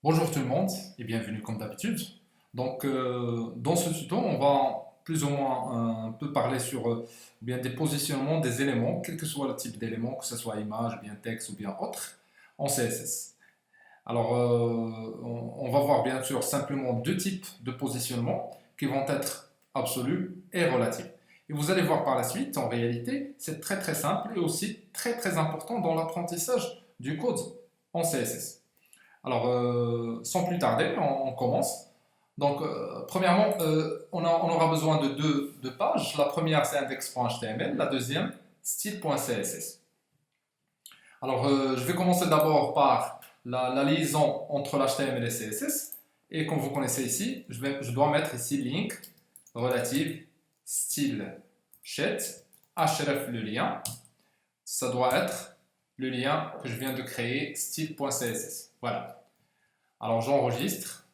Bonjour tout le monde et bienvenue comme d'habitude. Dans ce tuto, on va plus ou moins un peu parler sur bien des positionnements des éléments, quel que soit le type d'élément, que ce soit image, bien texte ou bien autre, en CSS. On va voir bien sûr simplement deux types de positionnement qui vont être absolus et relatifs. Et vous allez voir par la suite, en réalité, c'est très très simple et aussi très très important dans l'apprentissage du code en CSS. Sans plus tarder, on commence. Premièrement, on aura besoin de deux pages. La première, c'est index.html. La deuxième, style.css. Je vais commencer d'abord par la liaison entre l'HTML et CSS. Et comme vous connaissez ici, je dois mettre ici link relative style sheet href le lien. Ça doit être le lien que je viens de créer, style.css. Voilà. Alors j'enregistre.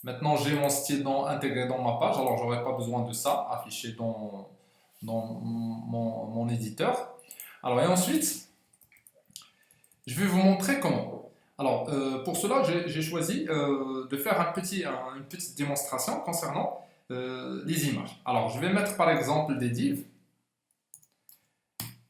Maintenant j'ai mon style intégré dans ma page. Alors j'aurai pas besoin de ça affiché dans mon éditeur. Alors et ensuite, je vais vous montrer comment. Pour cela, j'ai choisi de faire une petite démonstration concernant les images. Alors je vais mettre par exemple des divs.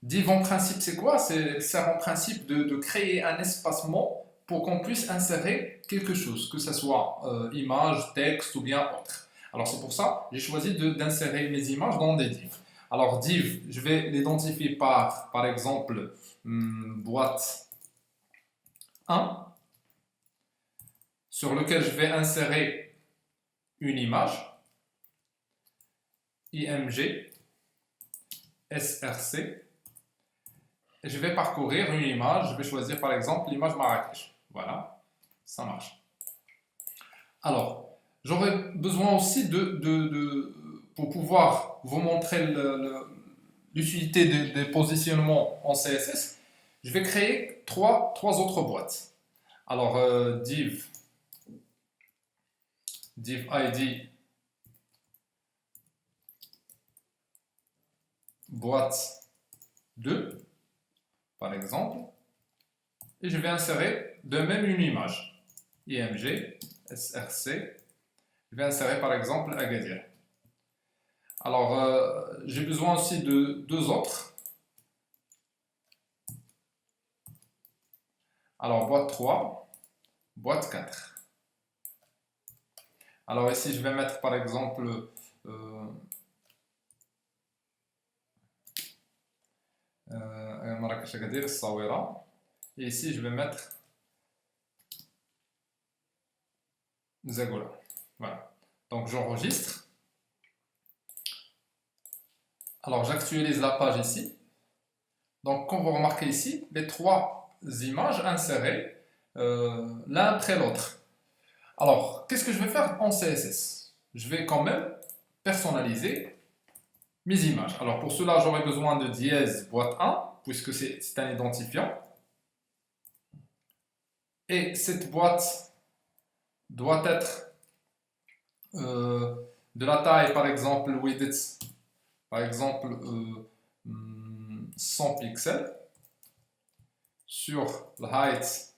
Div en principe c'est quoi? C'est sert en principe de créer un espacement pour qu'on puisse insérer quelque chose, que ce soit image, texte ou bien autre. Alors c'est pour ça que j'ai choisi d'insérer mes images dans des divs. Alors div, je vais l'identifier par exemple boîte 1 sur lequel je vais insérer une image img src. Je vais parcourir une image, je vais choisir par exemple l'image Marrakech. Voilà, ça marche. Alors, j'aurais besoin aussi pour pouvoir vous montrer l'utilité des positionnements en CSS, je vais créer trois autres boîtes. Div ID boîte 2 par exemple, et je vais insérer de même une image img src. Je vais insérer par exemple Agadir. J'ai besoin aussi de deux autres. Alors boîte 3, boîte 4. Alors ici je vais mettre par exemple Marrakech Agadir Sawera. Et ici je vais mettre Zagola. Voilà. Donc j'enregistre. Alors j'actualise la page ici. Donc comme vous remarquez ici, les trois images insérées l'un après l'autre. Alors qu'est-ce que je vais faire en CSS? Je vais quand même personnaliser mes images. Alors pour cela j'aurai besoin de dièse boîte 1 puisque c'est un identifiant. Et cette boîte doit être de la taille par exemple width par exemple 100 pixels sur le height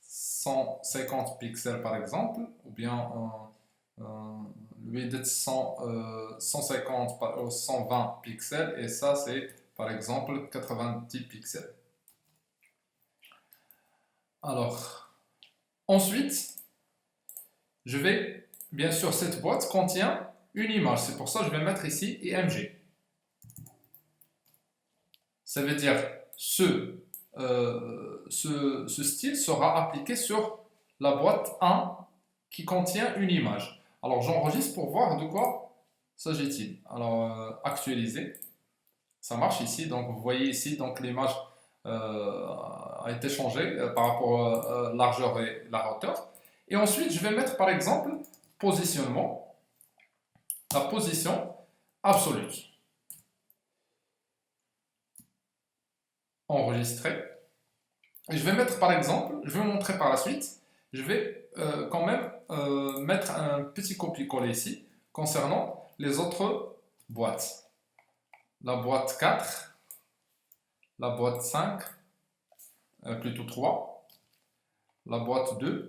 150 pixels par exemple, ou bien width 150 par 120 pixels, et ça c'est par exemple 90 pixels. Alors, ensuite, je vais, bien sûr, cette boîte contient une image, c'est pour ça que je vais mettre ici img. Ça veut dire ce style sera appliqué sur la boîte 1 qui contient une image. Alors j'enregistre pour voir de quoi s'agit-il. Actualiser, ça marche ici. Donc vous voyez ici, donc l'image a été changée par rapport à la largeur et la hauteur. Et ensuite je vais mettre par exemple positionnement, la position absolue. Enregistrer. Et je vais mettre par exemple, je vais vous montrer par la suite, je vais quand même mettre un petit copier-coller ici concernant les autres boîtes. La boîte 4, la boîte 5, plutôt 3, la boîte 2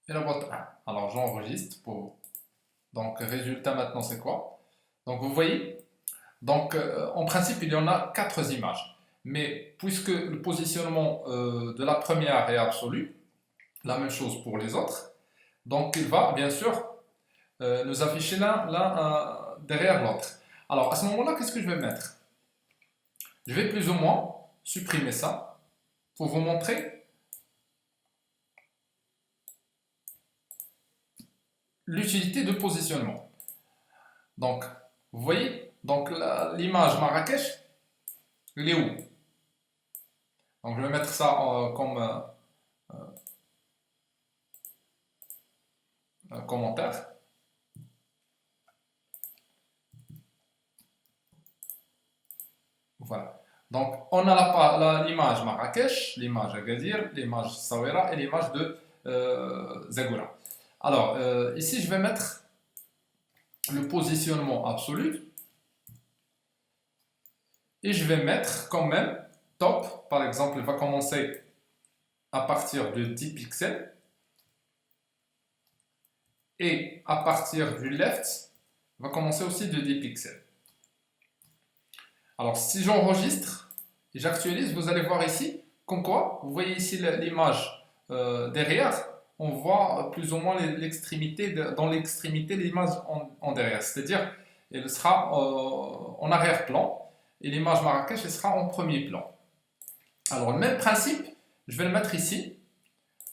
et la boîte 1. Alors j'enregistre pour... Donc résultat maintenant c'est quoi? Donc vous voyez, donc en principe il y en a 4 images. Mais puisque le positionnement de la première est absolu, la même chose pour les autres, donc il va bien sûr nous afficher l'un derrière l'autre. Alors à ce moment-là, qu'est-ce que je vais mettre? Je vais plus ou moins supprimer ça pour vous montrer l'utilité de positionnement. Donc, vous voyez, donc l'image Marrakech, elle est où? Donc, je vais mettre ça comme commentaire. Voilà. Donc, on a l'image Marrakech, l'image Agadir, l'image Saouira et l'image de Zagora. Alors, ici, je vais mettre le positionnement absolu et je vais mettre quand même top. Par exemple, il va commencer à partir de 10 pixels et à partir du left, il va commencer aussi de 10 pixels. Alors, si j'enregistre et j'actualise, vous allez voir ici, comme quoi, vous voyez ici l'image derrière, on voit plus ou moins l'extrémité, dans l'extrémité l'image en derrière, c'est-à-dire elle sera en arrière-plan et l'image Marrakech elle sera en premier plan. Alors, le même principe, je vais le mettre ici,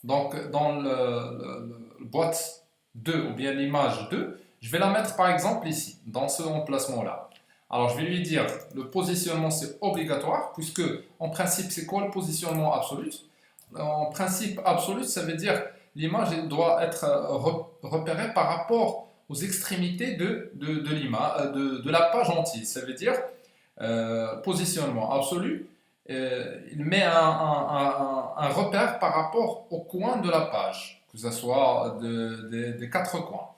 donc dans le boîte 2 ou bien l'image 2, je vais la mettre par exemple ici, dans ce emplacement-là. Alors, je vais lui dire, le positionnement, c'est obligatoire, puisque, en principe, c'est quoi le positionnement absolu? En principe absolu, ça veut dire l'image doit être repérée par rapport aux extrémités de l'image, de la page entière. Ça veut dire, positionnement absolu, il met un repère par rapport au coin de la page, que ce soit des 4 coins.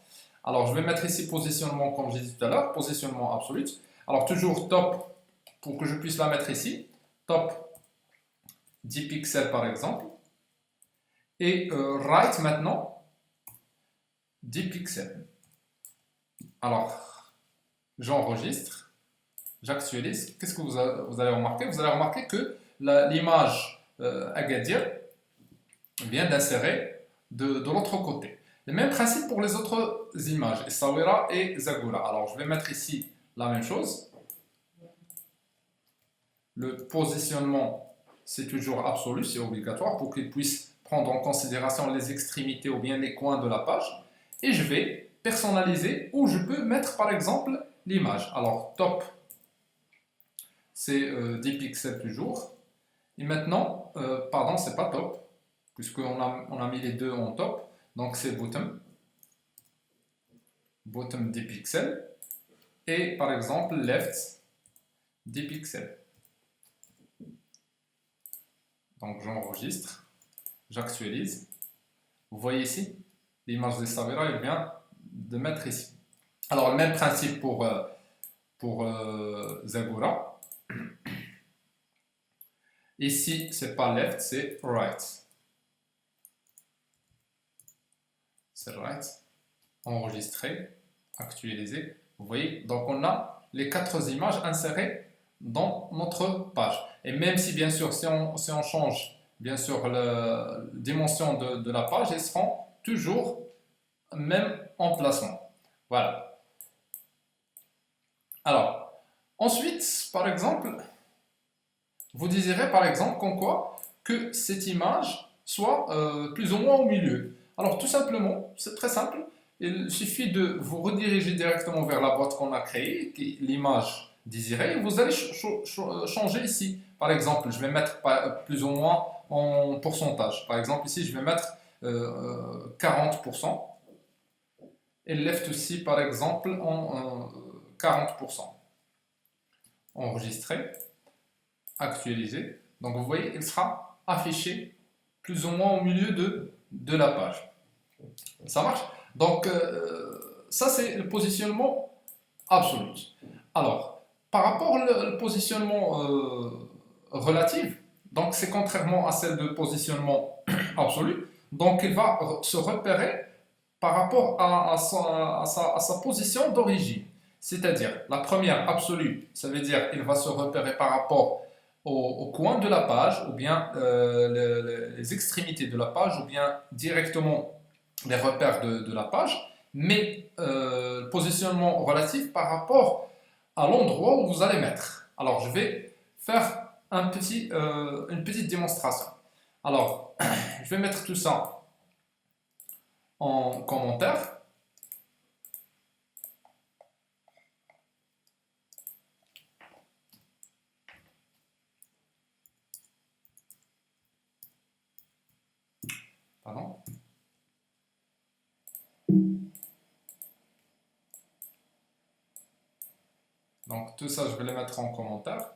Alors, je vais mettre ici positionnement, comme j'ai dit tout à l'heure, positionnement absolu. Alors, toujours top, pour que je puisse la mettre ici, top 10 pixels par exemple. Et right maintenant, 10 pixels. Alors, j'enregistre, j'actualise. Qu'est-ce que vous allez remarquer? Vous allez remarquer que l'image Agadir vient d'insérer de l'autre côté. Le même principe pour les autres images, Essaouira et Zagora. Alors, je vais mettre ici la même chose. Le positionnement, c'est toujours absolu, c'est obligatoire pour qu'il puisse prendre en considération les extrémités ou bien les coins de la page. Et je vais personnaliser où je peux mettre par exemple l'image. Alors, top, c'est 10 pixels toujours. Et maintenant, pardon, c'est pas top, puisqu'on a mis les deux en top. Donc, c'est bottom. Bottom 10 pixels. Et par exemple, left 10 pixels. Donc, j'enregistre, j'actualise. Vous voyez ici, l'image de Savera, il vient de mettre ici. Alors, le même principe pour Zagora. Ici, c'est pas left, c'est right. C'est right. Enregistrer, actualiser. Vous voyez, donc on a les 4 images insérées dans notre page. Et même si, bien sûr, si on change, bien sûr, la dimension de la page, elles seront toujours même emplacement. Voilà. Alors, ensuite, par exemple, vous désirez, par exemple, comme quoi que cette image soit plus ou moins au milieu. Alors, tout simplement, c'est très simple. Il suffit de vous rediriger directement vers la boîte qu'on a créée, l'image désirée, et vous allez changer ici. Par exemple, je vais mettre plus ou moins en pourcentage. Par exemple, ici, je vais mettre 40%. Et left aussi, par exemple, en 40%. Enregistrer, actualiser. Donc, vous voyez, il sera affiché plus ou moins au milieu de la page. Ça marche? Donc, ça, c'est le positionnement absolu. Alors, par rapport au positionnement relatif, Donc c'est contrairement à celle de positionnement absolu. Donc il va se repérer par rapport à sa position d'origine. C'est-à-dire, la première absolue, ça veut dire il va se repérer par rapport au coin de la page, ou bien les extrémités de la page, ou bien directement les repères de la page, mais le positionnement relatif par rapport à l'endroit où vous allez mettre. Alors, je vais faire une petite démonstration. Alors, je vais mettre tout ça en commentaire. Pardon. Donc, tout ça, je vais le mettre en commentaire.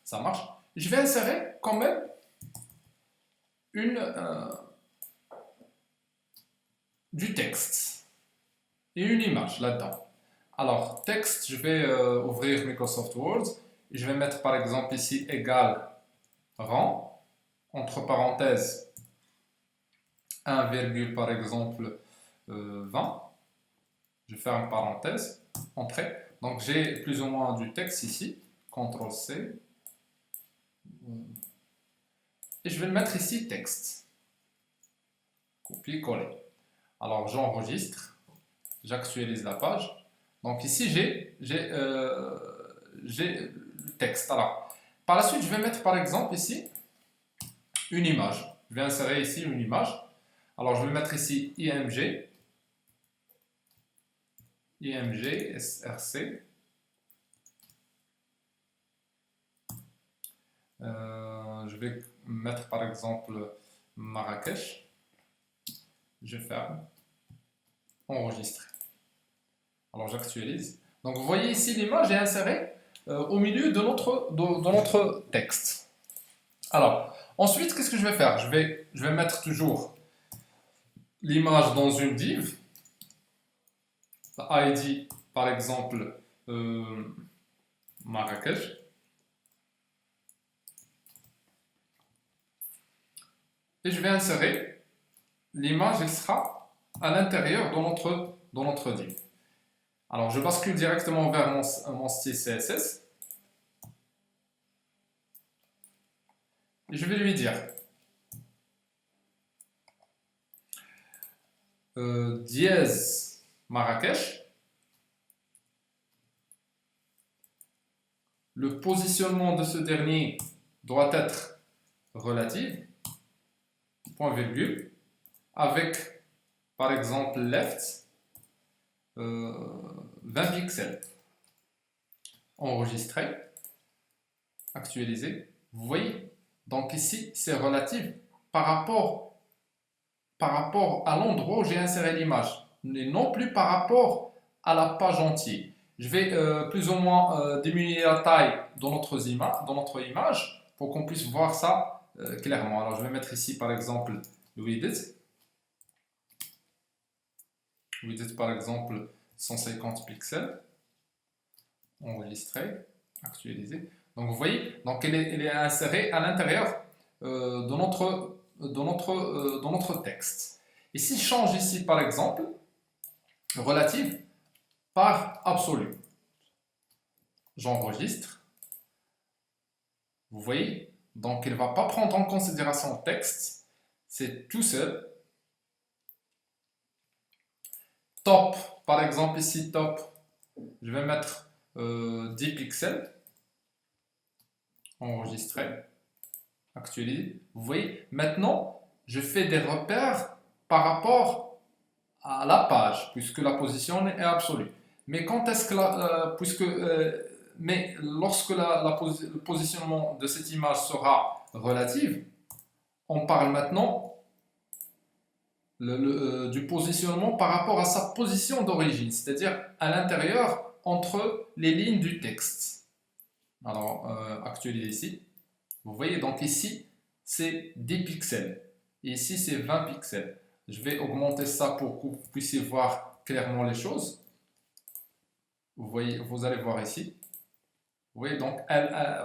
Ça marche. Je vais insérer quand même du texte et une image là-dedans. Alors, texte, je vais ouvrir Microsoft Word et je vais mettre par exemple ici égal rang, entre parenthèses 1, par exemple 20. Je ferme parenthèse, entrée. Donc j'ai plus ou moins du texte ici, CTRL-C. Et je vais le mettre ici texte. Copier-coller. Alors j'enregistre, j'actualise la page. Donc ici j'ai le texte. Alors, par la suite, je vais mettre par exemple ici une image. Je vais insérer ici une image. Alors je vais mettre ici IMG, SRC. Je vais mettre par exemple Marrakech. Je ferme. Enregistrer. Alors j'actualise. Donc vous voyez ici l'image est insérée au milieu de notre texte. Alors ensuite, qu'est-ce que je vais faire? Je vais mettre toujours l'image dans une div. ID par exemple Marrakech. Et je vais insérer l'image, elle sera à l'intérieur de notre div. Alors je bascule directement vers mon style CSS. Et je vais lui dire dièse Marrakech. Le positionnement de ce dernier doit être relatif, point virgule, avec par exemple left 20 pixels. Enregistrer, actualiser. Vous voyez, donc ici c'est relatif par rapport à l'endroit où j'ai inséré l'image, et non plus par rapport à la page entière. Je vais plus ou moins diminuer la taille de notre image pour qu'on puisse voir ça clairement. Alors je vais mettre ici par exemple le width. Width par exemple 150 pixels. Enregistrer, actualiser. Donc vous voyez, donc elle est insérée à l'intérieur de notre texte. Et si je change ici par exemple relative par absolu, j'enregistre. Vous voyez, donc il ne va pas prendre en considération le texte, c'est tout seul. Top, par exemple ici top, je vais mettre 10 pixels. Enregistrer, actualiser. Vous voyez, maintenant je fais des repères par rapport à la page, puisque la position est absolue. Mais quand est-ce que mais lorsque le positionnement de cette image sera relative, on parle maintenant du positionnement par rapport à sa position d'origine, c'est-à-dire à l'intérieur entre les lignes du texte. Alors, actualiser ici. Vous voyez, donc ici, c'est 10 pixels. Et ici, c'est 20 pixels. Je vais augmenter ça pour que vous puissiez voir clairement les choses. Vous voyez, vous allez voir ici. Oui, donc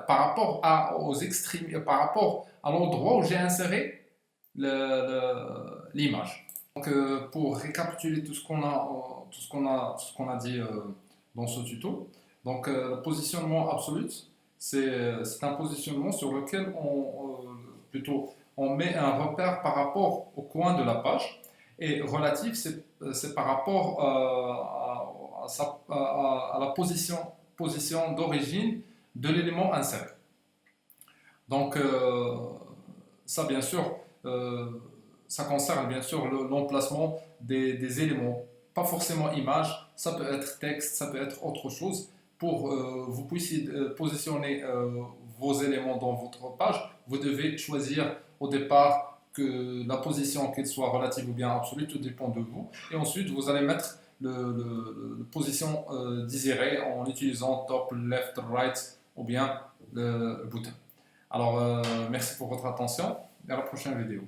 par rapport aux extrêmes, par rapport à l'endroit où j'ai inséré l'image. Donc, pour récapituler tout ce qu'on a, tout ce qu'on a dit dans ce tuto, donc le positionnement absolu, c'est un positionnement sur lequel plutôt, on met un repère par rapport au coin de la page, et relatif, c'est par rapport à la position d'origine de l'élément inséré. Donc, ça, bien sûr, euh, ça concerne bien sûr l'emplacement des éléments, pas forcément image, ça peut être texte, ça peut être autre chose, pour vous puissiez positionner vos éléments dans votre page. Vous devez choisir au départ que la position, qu'elle soit relative ou bien absolue, tout dépend de vous. Et ensuite, vous allez mettre le position désirée en utilisant top, left, right ou bien le bouton. Alors, merci pour votre attention et à la prochaine vidéo.